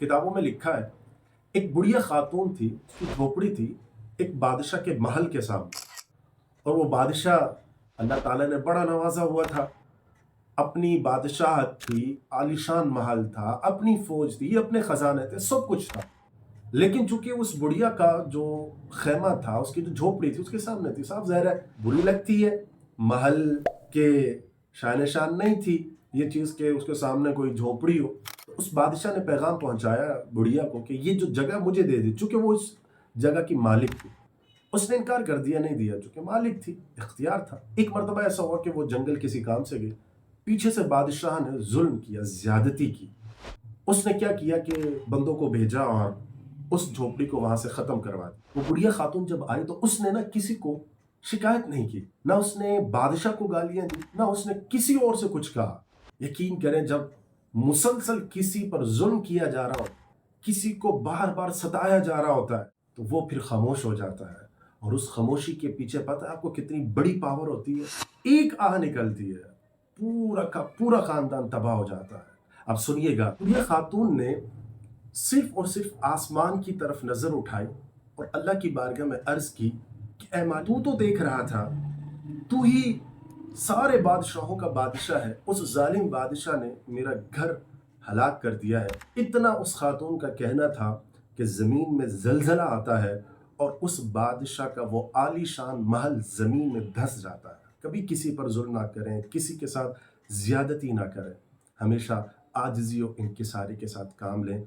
किताबों में लिखा है, एक बुढ़िया खातून थी, उसकी झोपड़ी थी एक बादशाह के महल के सामने। और वो बादशाह अल्लाह ताला ने बड़ा नवाजा हुआ था। अपनी बादशाहत थी, आलीशान महल था, अपनी फौज थी, अपने खजाने थे, सब कुछ था। लेकिन चूंकि उस बुढ़िया का जो खेमा था, उसकी जो झोपड़ी थी उसके सामने थी, साफ ज़ाहिर है बुरी लगती है। महल के शान शान नहीं थी ये चीज़ कि उसके सामने कोई झोपड़ी हो। तो उस बादशाह ने पैगाम पहुंचाया बुढ़िया को कि ये जो जगह मुझे दे दी, चूंकि वो उस जगह की मालिक थी। उसने इनकार कर दिया, नहीं दिया, चूंकि मालिक थी, इख्तियार था। एक मरतबा ऐसा हुआ कि वो जंगल किसी काम से गई, पीछे से बादशाह ने जुल्म किया, ज्यादती की। उसने क्या किया कि बंदों को भेजा और उस झोपड़ी को वहां से खत्म करवा दिया। वो बुढ़िया खातून जब आई तो उसने ना किसी को शिकायत नहीं की, ना उसने बादशाह को गालियां दी, ना उसने किसी और से कुछ कहा। यकीन करें, जब मुसलसल किसी पर जुल्म किया जा रहा हो, किसी को बार बार सताया जा रहा होता है, तो वो फिर खामोश हो जाता है। और उस खामोशी के पीछे पता है आपको कितनी बड़ी पावर होती है। एक आह निकलती है, पूरा का पूरा खानदान तबाह हो जाता है। अब सुनिएगा, बुढ़िया खातून ने सिर्फ और सिर्फ आसमान की तरफ नजर उठाई और अल्लाह की बारगाह में अर्ज की कि ऐ मालिक, तू तो देख रहा था, तू ही सारे बादशाहों का बादशाह है, उस जालिम बादशाह ने मेरा घर हलाक कर दिया है। इतना उस खातून का कहना था कि जमीन में जलजला आता है और उस बादशाह का वो आलीशान महल जमीन में धंस जाता है। कभी किसी पर जुल्म ना करें, किसी के साथ ज्यादती ना करें, हमेशा आजिज़ी और इंकिसारी के साथ काम लें।